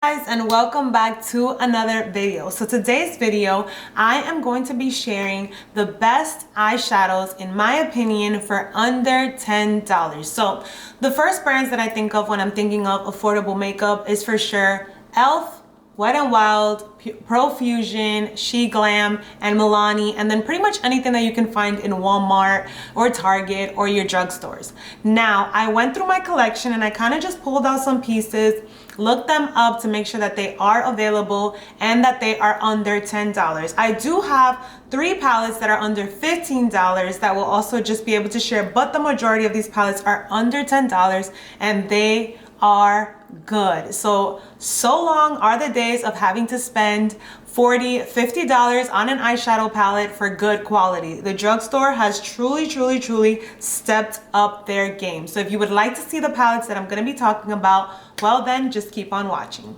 Guys, and welcome back to another video. So today's video I am going to be sharing the best eyeshadows in my opinion for under $10. So the first brands that I think of when I'm thinking of affordable makeup is for sure e.l.f., Wet n Wild, Profusion, Sheglam, and Milani, and then pretty much anything that you can find in Walmart or Target or your drugstores. Now, I went through my collection and I kind of just pulled out some pieces, looked them up to make sure that they are available and that they are under $10. I do have 3 palettes that are under $15 that will also just be able to share, but the majority of these palettes are under $10 and they are good. So long are the days of having to spend $40, $50 on an eyeshadow palette for good quality. The drugstore has truly stepped up their game. So if you would like to see the palettes that I'm going to be talking about, well then just keep on watching.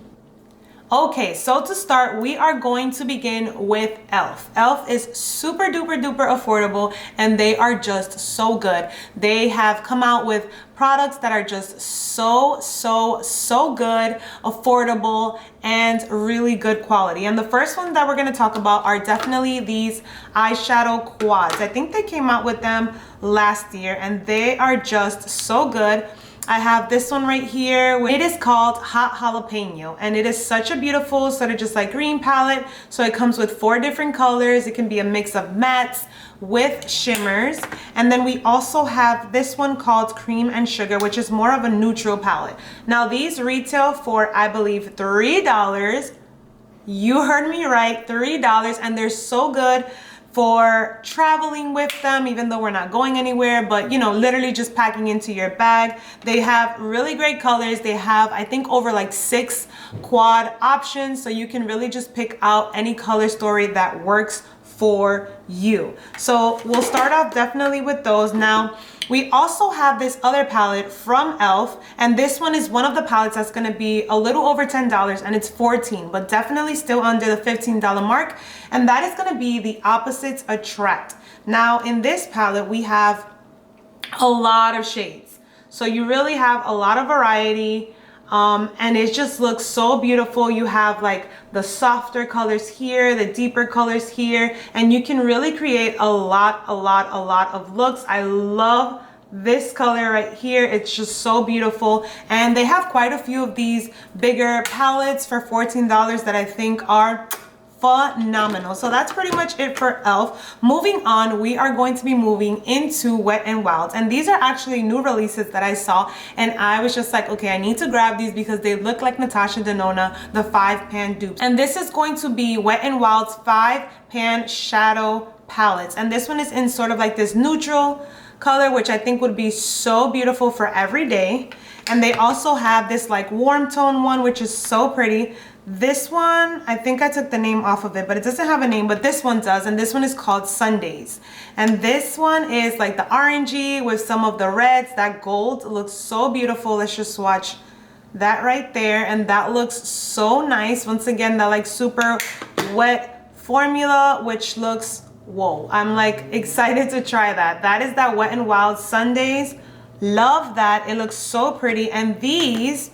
Okay, so to start, we are going to begin with e.l.f. e.l.f. is super duper affordable and they are just so good. They have come out with products that are just so good, affordable, and really good quality. And the first one that we're going to talk about are definitely these eyeshadow quads. I think they came out with them last year and they are just so good. I have this one right here. It is called Hot Jalapeno and it is such a beautiful sort of just like green palette. So it comes with 4 different colors. It can be a mix of mattes with shimmers. And then we also have this one called Cream and Sugar, which is more of a neutral palette. Now these retail for, I believe, $3. You heard me right, $3, and they're so good for traveling with them, even though we're not going anywhere, but you know, literally just packing into your bag. They have really great colors. They have, I think, over like 6 quad options, so you can really just pick out any color story that works for you. So we'll start off definitely with those. Now, we also have this other palette from e.l.f. and this one is one of the palettes that's going to be a little over $10 and it's $14, but definitely still under the $15 mark, and that is going to be the Opposites Attract. Now in this palette we have a lot of shades, so you really have a lot of variety. And it just looks so beautiful. You have like the softer colors here, the deeper colors here, and you can really create a lot of looks. I love this color right here. It's just so beautiful. And they have quite a few of these bigger palettes for $14 that I think are phenomenal. So that's pretty much it for e.l.f. Moving on, we are going to be moving into Wet n Wild, and these are actually new releases that I saw and I was just like, okay, I need to grab these because they look like Natasha Denona, the 5-pan dupes. And this is going to be Wet n Wild's 5-pan shadow palettes, and this one is in sort of like this neutral color, which I think would be so beautiful for every day. And they also have this like warm tone one, which is so pretty. This one, I think I took the name off of it, but it doesn't have a name, but this one does, and this one is called Sundays. And this one is like the orangey with some of the reds. That gold looks so beautiful. Let's just swatch that right there, and that looks so nice. Once again, that like super wet formula, which looks, whoa, I'm like excited to try that. That is that Wet n Wild Sundays. Love that. It looks so pretty. And these,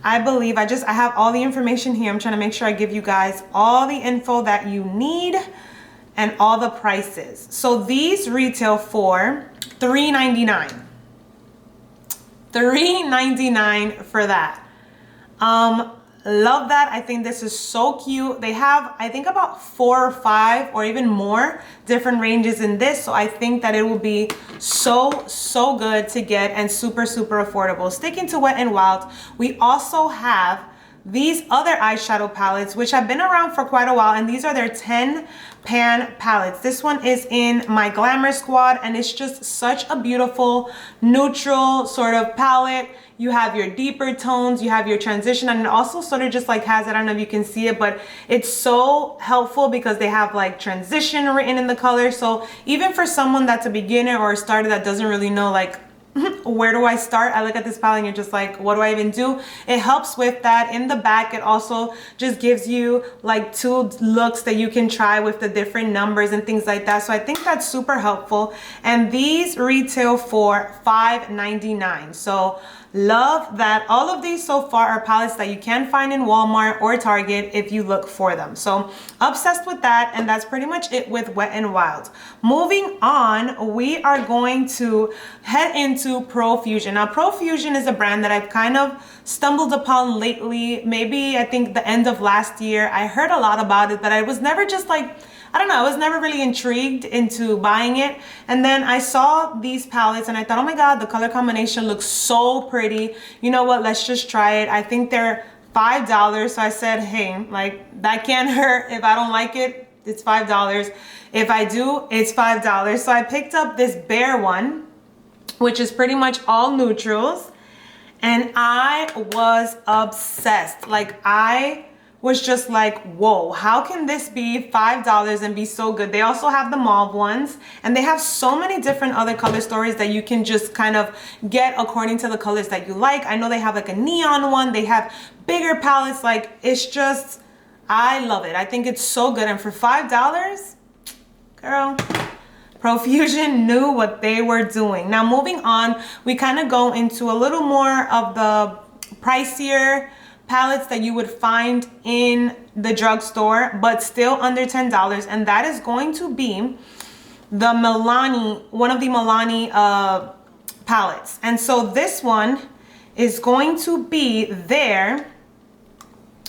I believe, I have all the information here. I'm trying to make sure I give you guys all the info that you need and all the prices. So these retail for $3.99. $3.99 for that. Love that. I think this is so cute. They have, I think, about 4 or 5 or even more different ranges in this, so I think that it will be so good to get and super affordable. Sticking to Wet n Wild, we also have these other eyeshadow palettes which have been around for quite a while, and these are their 10-pan palettes. This one is in my Glamour Squad, and it's just such a beautiful neutral sort of palette. You have your deeper tones, you have your transition, and it also sort of just like has, I don't know if you can see it, but it's so helpful because they have like transition written in the color. So even for someone that's a beginner or a starter that doesn't really know like where do I start, I look at this palette and you're just like, what do I even do? It helps with that. In the back, it also just gives you like 2 looks that you can try with the different numbers and things like that. So I think that's super helpful. And these retail for $5.99. So Love that all of these so far are palettes that you can find in Walmart or Target if you look for them. So obsessed with that, and that's pretty much it with Wet n Wild. Moving on, we are going to head into Profusion. Now Profusion is a brand that I've kind of stumbled upon lately. Maybe I think the end of last year. I heard a lot about it, but I was never just like, I don't know, I was never really intrigued into buying it. And then I saw these palettes and I thought, oh my God, the color combination looks so pretty. You know what, let's just try it. I think they're $5. So I said, hey, like that can't hurt. If I don't like it, it's $5. If I do, it's $5. So I picked up this Bare one, which is pretty much all neutrals. And I was obsessed. Like I was just like, whoa, how can this be $5 and be so good? They also have the mauve ones, and they have so many different other color stories that you can just kind of get according to the colors that you like. I know they have like a neon one, they have bigger palettes, like it's just, I love it. I think it's so good, and for $5, girl, Profusion knew what they were doing. Now moving on, we kind of go into a little more of the pricier palettes that you would find in the drugstore, but still under $10, and that is going to be the Milani, one of the Milani palettes. And so this one is going to be their,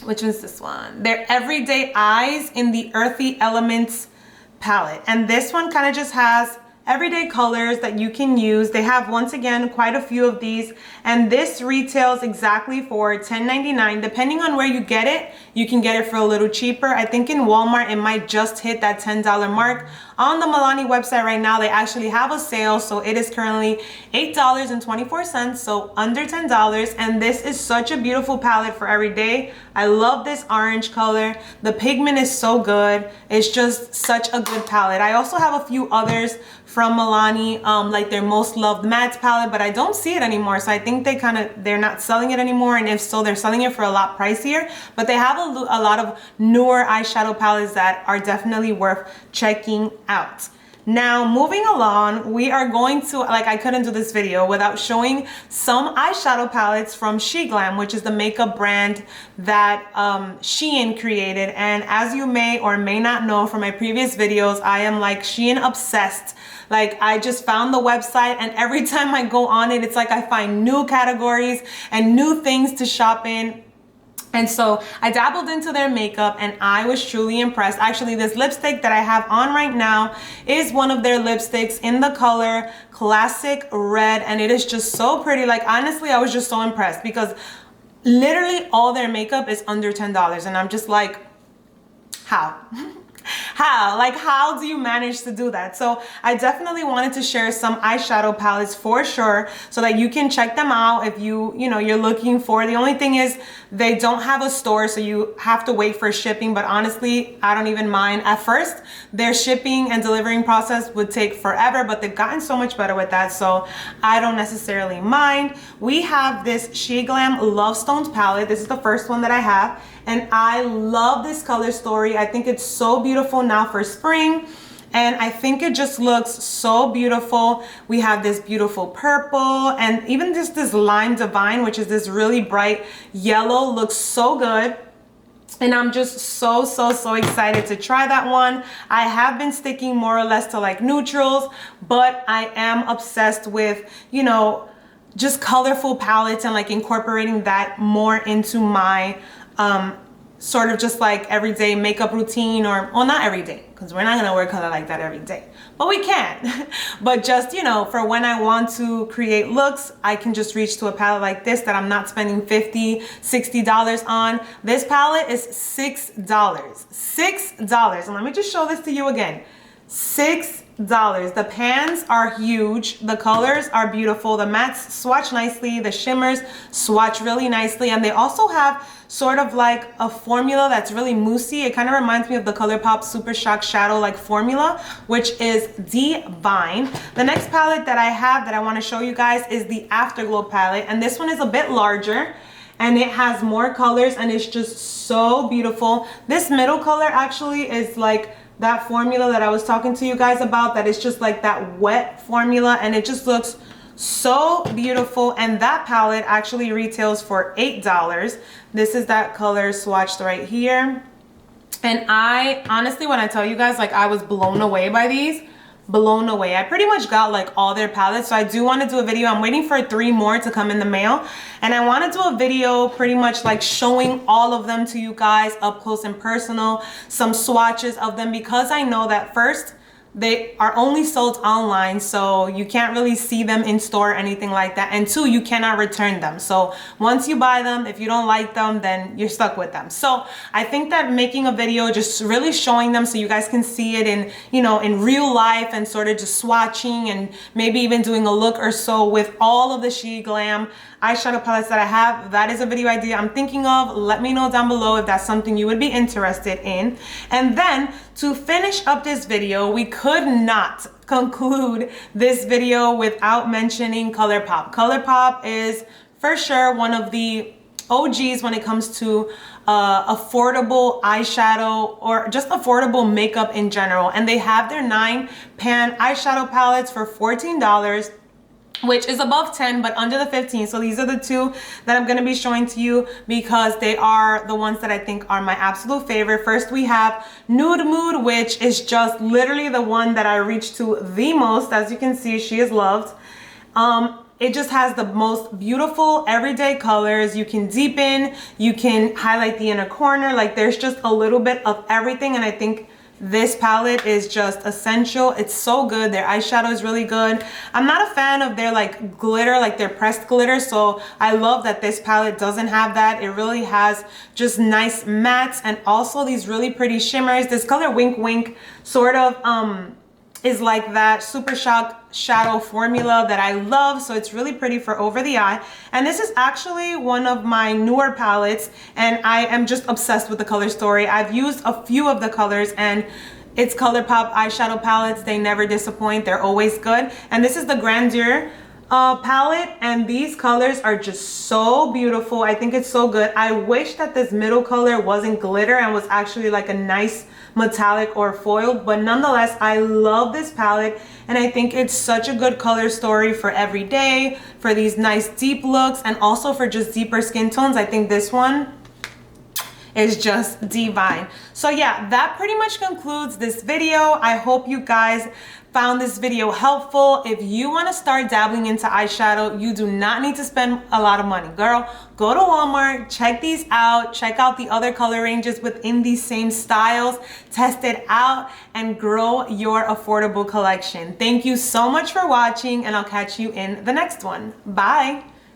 which is this one, their Everyday Eyes in the Earthy Elements palette. And this one kind of just has everyday colors that you can use. They have, once again, quite a few of these, and this retails exactly for $10.99. Depending on where you get it, you can get it for a little cheaper. I think in Walmart it might just hit that $10 mark. On the Milani website right now, they actually have a sale, so it is currently $8.24, so under $10. And this is such a beautiful palette for every day. I love this orange color. The pigment is so good. It's just such a good palette. I also have a few others from Milani, like their Most Loved Matte palette, but I don't see it anymore. So I think they're not selling it anymore. And if so, they're selling it for a lot pricier, but they have a lot of newer eyeshadow palettes that are definitely worth checking out. Now moving along, we are going to, like, I couldn't do this video without showing some eyeshadow palettes from Sheglam, which is the makeup brand that Shein created. And as you may or may not know from my previous videos, I am like Shein obsessed. Like I just found the website, and every time I go on it, it's like I find new categories and new things to shop in. And so I dabbled into their makeup and I was truly impressed. Actually, this lipstick that I have on right now is one of their lipsticks in the color Classic Red, and it is just so pretty. Like honestly, I was just so impressed because literally all their makeup is under $10, and I'm just like, how? How do you manage to do that? So I definitely wanted to share some eyeshadow palettes for sure, so that you can check them out if you're looking for. The only thing is they don't have a store, so you have to wait for shipping, but honestly, I don't even mind. At first, their shipping and delivering process would take forever, but they've gotten so much better with that, so I don't necessarily mind. We have this Sheglam Love Stones palette. This is the first one that I have, and I love this color story. I think it's so beautiful now for spring, and I think it just looks so beautiful. We have this beautiful purple, and even just this Lime Divine, which is this really bright yellow, looks so good. And I'm just so excited to try that one. I have been sticking more or less to like neutrals, but I am obsessed with, just colorful palettes and like incorporating that more into my sort of just like everyday makeup routine, or, well, not every day, because we're not gonna wear color like that every day, but we can. But just, for when I want to create looks, I can just reach to a palette like this that I'm not spending $50, $60 on. This palette is $6. $6. And let me just show this to you again. $6. The pans are huge. The colors are beautiful. The mattes swatch nicely. The shimmers swatch really nicely. And they also have sort of like a formula that's really moussey. It kind of reminds me of the Colourpop Super Shock Shadow like formula, which is divine. The next palette that I have that I want to show you guys is the Afterglow palette. And this one is a bit larger, and it has more colors, and it's just so beautiful. This middle color actually is like that formula that I was talking to you guys about, that is just like that wet formula, and it just looks So beautiful. And that palette actually retails for $8. This is that color swatched right here. And I honestly, when I tell you guys, like, I was blown away by these. Blown away. I pretty much got like all their palettes, so I do want to do a video. I'm waiting for 3 more to come in the mail, and I want to do a video pretty much like showing all of them to you guys up close and personal, some swatches of them, because I know that first, they are only sold online, so you can't really see them in store or anything like that, and 2, you cannot return them. So once you buy them, if you don't like them, then you're stuck with them. So I think that making a video just really showing them so you guys can see it in, you know, in real life, and sort of just swatching and maybe even doing a look or so with all of the Sheglam eyeshadow palettes that I have, that is a video idea I'm thinking of. Let me know down below if that's something you would be interested in. And then to finish up this video, we could not conclude this video without mentioning Colourpop. Colourpop is for sure one of the OGs when it comes to affordable eyeshadow or just affordable makeup in general. And they have their 9-pan eyeshadow palettes for $14, which is above 10 but under the 15. So these are the 2 that I'm going to be showing to you because they are the ones that I think are my absolute favorite. First we have Nude Mood, which is just literally the one that I reach to the most. As you can see, she is loved. It just has the most beautiful everyday colors. You can deepen, you can highlight the inner corner, like there's just a little bit of everything, and I think this palette is just essential. It's so good. Their eyeshadow is really good. I'm not a fan of their like glitter, like their pressed glitter, so I love that this palette doesn't have that. It really has just nice mattes and also these really pretty shimmers. This color Wink Wink sort of is like that Super Shock shadow formula that I love, so it's really pretty for over the eye. And this is actually one of my newer palettes, and I am just obsessed with the color story. I've used a few of the colors, and it's Colourpop eyeshadow palettes. They never disappoint. They're always good. And this is the Grandeur palette, and these colors are just so beautiful. I think it's so good. I wish that this middle color wasn't glitter and was actually like a nice metallic or foil, but nonetheless, I love this palette, and I think it's such a good color story for every day, for these nice deep looks, and also for just deeper skin tones. I think this one is just divine. So yeah, that pretty much concludes this video. I hope you guys found this video helpful. If you want to start dabbling into eyeshadow, you do not need to spend a lot of money. Girl, go to Walmart, check these out, check out the other color ranges within these same styles, test it out, and grow your affordable collection. Thank you so much for watching, and I'll catch you in the next one. Bye.